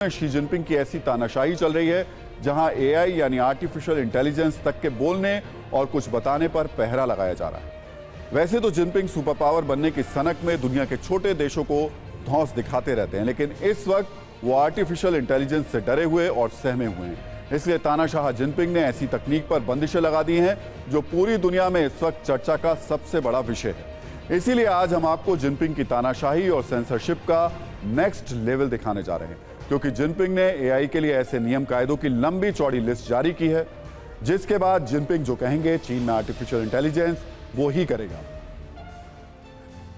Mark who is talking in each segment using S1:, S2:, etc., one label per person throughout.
S1: Xi Jinping की ऐसी तानाशाही चल रही है जहां एआई यानी आर्टिफिशियल इंटेलिजेंस तक के बोलने और कुछ बताने पर पहरा लगाया जा रहा है। वैसे तो जिनपिंग सुपर पावर बनने की सनक में दुनिया के छोटे देशों को धौंस दिखाते रहते हैं, लेकिन इस वक्त वो आर्टिफिशियल इंटेलिजेंस से डरे हुए और सहमे हुए हैं। इसलिए तानाशाह जिनपिंग ने ऐसी तकनीक पर बंदिशें लगा दी हैं जो पूरी दुनिया में इस वक्त चर्चा का सबसे बड़ा विषय है। इसीलिए आज हम आपको जिनपिंग की तानाशाही और सेंसरशिप का नेक्स्ट लेवल दिखाने जा रहे हैं, क्योंकि जिनपिंग ने एआई के लिए ऐसे नियम कायदों की लंबी चौड़ी लिस्ट जारी की है, जिसके बाद जिनपिंग जो कहेंगे चीन में आर्टिफिशियल इंटेलिजेंस वो ही करेगा।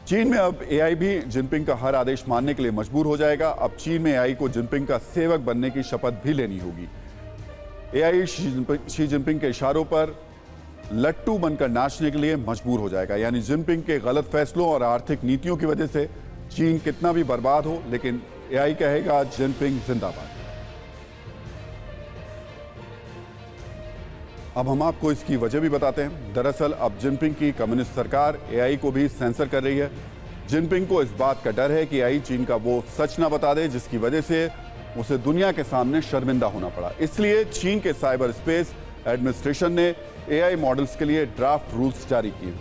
S1: चीन में अब एआई भी जिनपिंग का हर आदेश मानने के लिए मजबूर हो जाएगा। अब चीन में एआई को जिनपिंग का सेवक बनने की शपथ भी लेनी होगी। एआई शी जिनपिंग के इशारों पर लट्टू बनकर नाचने के लिए मजबूर हो जाएगा। यानी जिनपिंग के गलत फैसलों और आर्थिक नीतियों की वजह से चीन कितना भी बर्बाद हो, लेकिन एआई कहेगा जिनपिंग जिंदाबाद। अब हम आपको इसकी वजह भी बताते हैं। दरअसल अब जिनपिंग की कम्युनिस्ट सरकार एआई को भी सेंसर कर रही है। जिनपिंग को इस बात का डर है कि एआई चीन का वो सच ना बता दे जिसकी वजह से उसे दुनिया के सामने शर्मिंदा होना पड़ा। इसलिए चीन के साइबर स्पेस एडमिनिस्ट्रेशन ने एआई मॉडल्स के लिए ड्राफ्ट रूल्स जारी किए,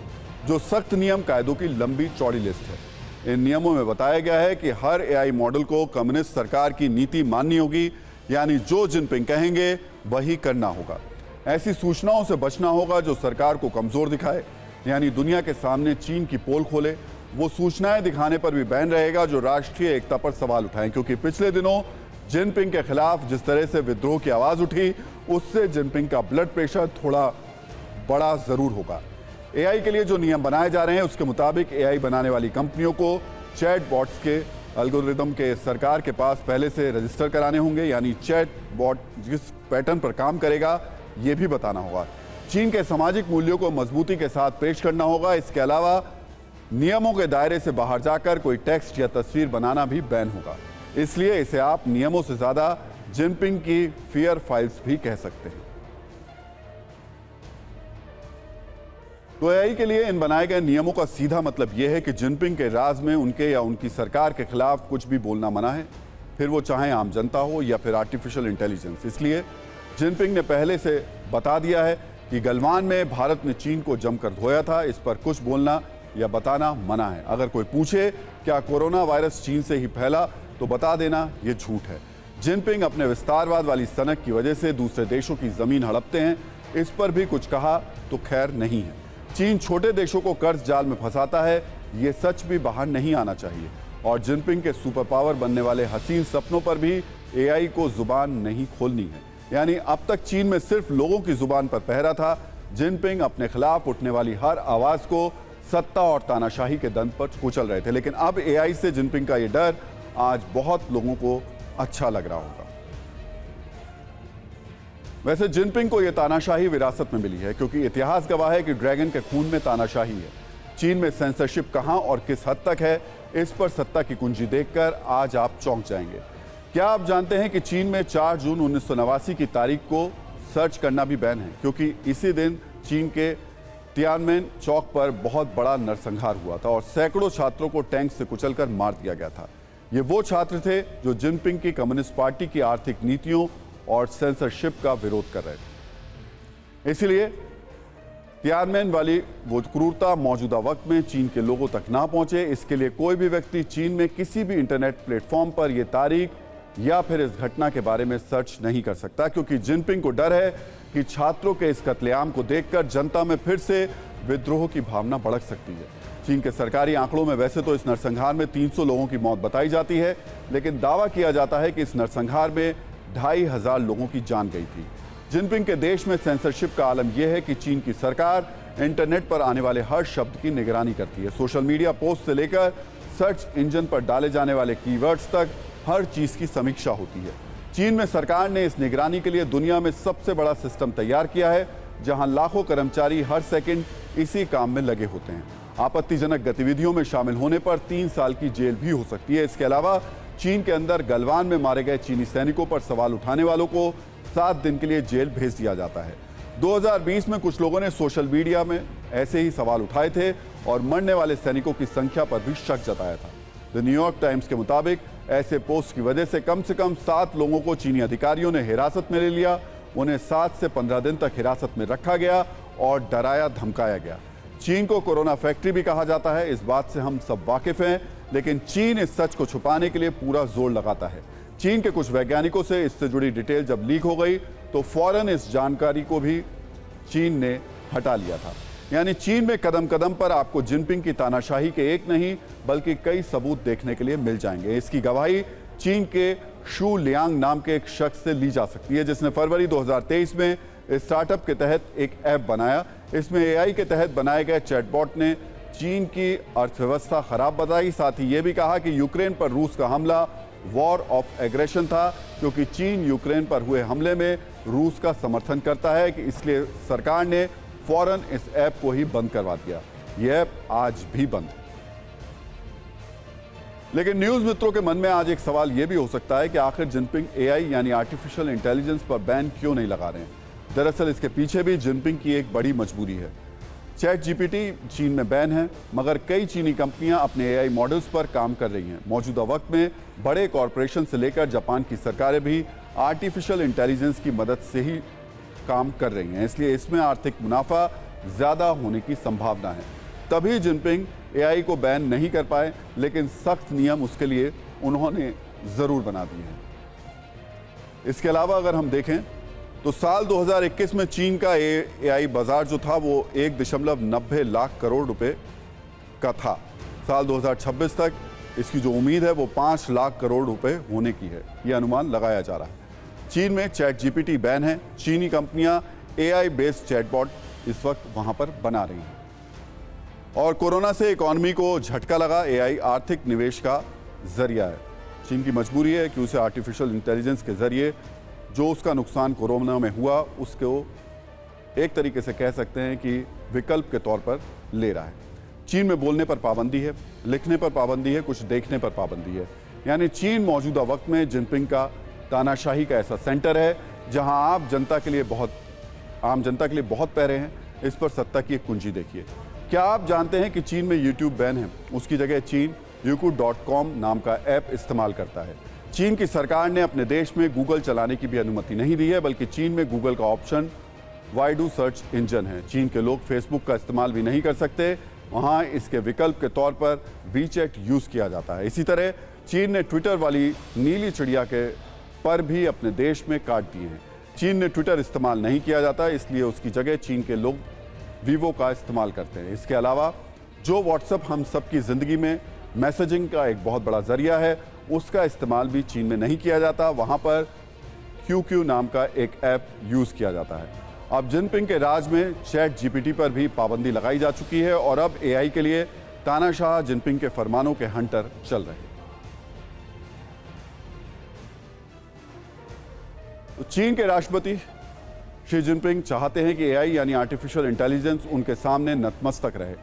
S1: जो सख्त नियम कायदों की लंबी चौड़ी लिस्ट है। इन नियमों में बताया गया है कि हर एआई मॉडल को कम्युनिस्ट सरकार की नीति माननी होगी, यानी जो जिनपिंग कहेंगे वही करना होगा। ऐसी सूचनाओं से बचना होगा जो सरकार को कमजोर दिखाए, यानी दुनिया के सामने चीन की पोल खोले। वो सूचनाएं दिखाने पर भी बैन रहेगा जो राष्ट्रीय एकता पर सवाल उठाएं, क्योंकि पिछले दिनों जिनपिंग के खिलाफ जिस तरह से विद्रोह की आवाज उठी, उससे जिनपिंग का ब्लड प्रेशर थोड़ा बड़ा जरूर होगा। एआई के लिए जो नियम बनाए जा रहे हैं उसके मुताबिक एआई बनाने वाली कंपनियों को चैट बॉट्स के एल्गोरिदम के सरकार के पास पहले से रजिस्टर कराने होंगे, यानी चैट बॉट जिस पैटर्न पर काम करेगा ये भी बताना होगा। चीन के सामाजिक मूल्यों को मजबूती के साथ पेश करना होगा। इसके अलावा नियमों के दायरे से बाहर जाकर कोई टेक्स्ट या तस्वीर बनाना भी बैन होगा। इसलिए इसे आप नियमों से ज्यादा जिनपिंग की फियर फाइल्स भी कह सकते हैं। तो एआई के लिए इन बनाए गए नियमों का सीधा मतलब यह है कि जिनपिंग के राज में उनके या उनकी सरकार के खिलाफ कुछ भी बोलना मना है, फिर वो चाहे आम जनता हो या फिर आर्टिफिशियल इंटेलिजेंस। इसलिए जिनपिंग ने पहले से बता दिया है कि गलवान में भारत ने चीन को जमकर धोया था, इस पर कुछ बोलना या बताना मना है। अगर कोई पूछे क्या कोरोना वायरस चीन से ही फैला, तो बता देना ये झूठ है। जिनपिंग अपने विस्तारवाद वाली सनक की वजह से दूसरे देशों की जमीन हड़पते हैं, इस पर भी कुछ कहा तो खैर नहीं है। चीन छोटे देशों को कर्ज जाल में फंसाता है, ये सच भी बाहर नहीं आना चाहिए। और जिनपिंग के सुपर पावर बनने वाले हसीन सपनों पर भी एआई को जुबान नहीं खोलनी है। यानी अब तक चीन में सिर्फ लोगों की जुबान पर पहरा था। जिनपिंग अपने खिलाफ उठने वाली हर आवाज को सत्ता और तानाशाही के दंड पर कुचल रहे थे, लेकिन अब एआई से जिनपिंग का ये डर आज बहुत लोगों को अच्छा लग रहा होगा। वैसे जिनपिंग को यह तानाशाही विरासत में मिली है, क्योंकि इतिहास गवाह है कि ड्रैगन के खून में तानाशाही है। चीन में सेंसरशिप कहां और किस हद तक है, इस पर सत्ता की कुंजी देखकर आज आप चौंक जाएंगे। क्या आप जानते हैं कि चीन में 4 जून 1989 की तारीख को सर्च करना भी बैन है, क्योंकि इसी दिन चीन के तियानमेन चौक पर बहुत बड़ा नरसंहार हुआ था और सैकड़ों छात्रों को टैंक से कुचलकर मार दिया गया था। ये वो छात्र थे जो जिनपिंग की कम्युनिस्ट पार्टी की आर्थिक नीतियों और सेंसरशिप का विरोध कर रहे थे। इसलिए तियानमेन वाली वो क्रूरता मौजूदा वक्त में चीन के लोगों तक ना पहुंचे, इसके लिए कोई भी व्यक्ति चीन में किसी भी इंटरनेट प्लेटफॉर्म पर यह तारीख या फिर इस घटना के बारे में सर्च नहीं कर सकता, क्योंकि जिनपिंग को डर है कि छात्रों के इस कत्लेआम को देखकर जनता में फिर से विद्रोह की भावना भड़क सकती है। चीन के सरकारी आंकड़ों में वैसे तो इस नरसंहार में 300 लोगों की मौत बताई जाती है, लेकिन दावा किया जाता है कि इस नरसंहार में 2500 लोगों की जान गई थी। जिनपिंग के देश में सेंसरशिप का आलम यह है कि चीन की सरकार इंटरनेट पर आने वाले हर शब्द की निगरानी करती है। सोशल मीडिया पोस्ट से लेकर सर्च इंजन पर डाले जाने वाले कीवर्ड्स तक हर चीज की समीक्षा होती है। चीन में सरकार ने इस निगरानी के लिए दुनिया में सबसे बड़ा सिस्टम तैयार किया है, जहां लाखों कर्मचारी हर सेकंड इसी काम में लगे होते हैं। आपत्तिजनक गतिविधियों में शामिल होने पर 3 साल की जेल भी हो सकती है। इसके अलावा चीन के अंदर गलवान में मारे गए चीनी सैनिकों पर सवाल उठाने वालों को 7 दिन के लिए जेल भेज दिया जाता है। 2020 में कुछ लोगों ने सोशल मीडिया में ऐसे ही सवाल उठाए थे और मरने वाले सैनिकों की संख्या पर भी शक जताया था। द न्यूयॉर्क टाइम्स के मुताबिक ऐसे पोस्ट की वजह से कम 7 लोगों को चीनी अधिकारियों ने हिरासत में ले लिया। उन्हें 7 से 15 दिन तक हिरासत में रखा गया और डराया धमकाया गया। चीन को कोरोना फैक्ट्री भी कहा जाता है, इस बात से हम सब वाकिफ हैं, लेकिन चीन इस सच को छुपाने के लिए पूरा जोर लगाता है। चीन के कुछ वैज्ञानिकों से इससे जुड़ी डिटेल जब लीक हो गई तो फौरन इस जानकारी को भी चीन ने हटा लिया था। यानी चीन में कदम कदम पर आपको जिनपिंग की तानाशाही के एक नहीं बल्कि कई सबूत देखने के लिए मिल जाएंगे। इसकी गवाही चीन के शू लियांग नाम के एक शख्स से ली जा सकती है, जिसने फरवरी 2023 में स्टार्टअप के तहत एक ऐप बनाया। इसमें एआई के तहत बनाए गए चैटबॉट ने चीन की अर्थव्यवस्था खराब बताई। साथ ही ये भी कहा कि यूक्रेन पर रूस का हमला वॉर ऑफ एग्रेशन था, क्योंकि चीन यूक्रेन पर हुए हमले में रूस का समर्थन करता है कि इसलिए सरकार ने फौरन इस ऐप को ही बंद करवा दिया। यह ऐप आज भी बंद है। लेकिन न्यूज मित्रों के मन में आज एक सवाल यह भी हो सकता है कि आखिर जिनपिंग एआई यानी आर्टिफिशियल इंटेलिजेंस पर बैन क्यों नहीं लगा रहे हैं। दरअसल इसके पीछे भी जिनपिंग की एक बड़ी मजबूरी है। चैट जीपीटी चीन में बैन है, मगर कई चीनी कंपनियां अपने एआई मॉडल्स पर काम कर रही हैं। मौजूदा वक्त में बड़े कॉरपोरेशन से लेकर जापान की सरकारें भी आर्टिफिशियल इंटेलिजेंस की मदद से ही काम कर रही हैं, इसलिए इसमें आर्थिक मुनाफा ज्यादा होने की संभावना है। तभी जिनपिंग एआई को बैन नहीं कर पाए, लेकिन सख्त नियम उसके लिए उन्होंने जरूर बना दिए हैं। इसके अलावा अगर हम देखें तो साल 2021 में चीन का एआई बाजार जो था वो 1.90 लाख करोड़ रुपए का था। साल 2026 तक इसकी जो उम्मीद है वो 5 लाख करोड़ रुपए होने की है, यह अनुमान लगाया जा रहा है। चीन में चैट जीपीटी बैन है। चीनी कंपनियां एआई बेस्ड चैटबॉट इस वक्त वहां पर बना रही हैं। और कोरोना से इकोनॉमी को झटका लगा। एआई आर्थिक निवेश का जरिया है। चीन की मजबूरी है कि उसे आर्टिफिशियल इंटेलिजेंस के जरिए जो उसका नुकसान कोरोना में हुआ उसको एक तरीके से कह सकते हैं कि विकल्प के तौर पर ले रहा है। चीन में बोलने पर पाबंदी है, लिखने पर पाबंदी है, कुछ देखने पर पाबंदी है। यानी चीन मौजूदा वक्त में जिनपिंग का तानाशाही का ऐसा सेंटर है जहां आम जनता के लिए बहुत पैरे हैं। इस पर सत्ता की एक कुंजी देखिए। क्या आप जानते हैं कि चीन में यूट्यूब बैन है? उसकी जगह चीन Youku.com नाम का ऐप इस्तेमाल करता है। चीन की सरकार ने अपने देश में गूगल चलाने की भी अनुमति नहीं दी है, बल्कि चीन में गूगल का ऑप्शन वाइडू सर्च इंजन है। चीन के लोग फेसबुक का इस्तेमाल भी नहीं कर सकते, वहां इसके विकल्प के तौर पर वीचैट यूज किया जाता है। इसी तरह चीन ने ट्विटर वाली नीली चिड़िया के पर भी अपने देश में काट दिए हैं। चीन ने ट्विटर इस्तेमाल नहीं किया जाता, इसलिए उसकी जगह चीन के लोग वीवो का इस्तेमाल करते हैं। इसके अलावा जो व्हाट्सएप हम सबकी जिंदगी में मैसेजिंग का एक बहुत बड़ा जरिया है, उसका इस्तेमाल भी चीन में नहीं किया जाता। वहां पर QQ नाम का एक ऐप यूज किया जाता है। अब जिनपिंग के राज में चैट जीपीटी पर भी पाबंदी लगाई जा चुकी है और अब एआई के लिए तानाशाह जिनपिंग के फरमानों के हंटर चल रहे हैं। तो चीन के राष्ट्रपति शी जिनपिंग चाहते हैं कि एआई यानी आर्टिफिशियल इंटेलिजेंस उनके सामने नतमस्तक रहे।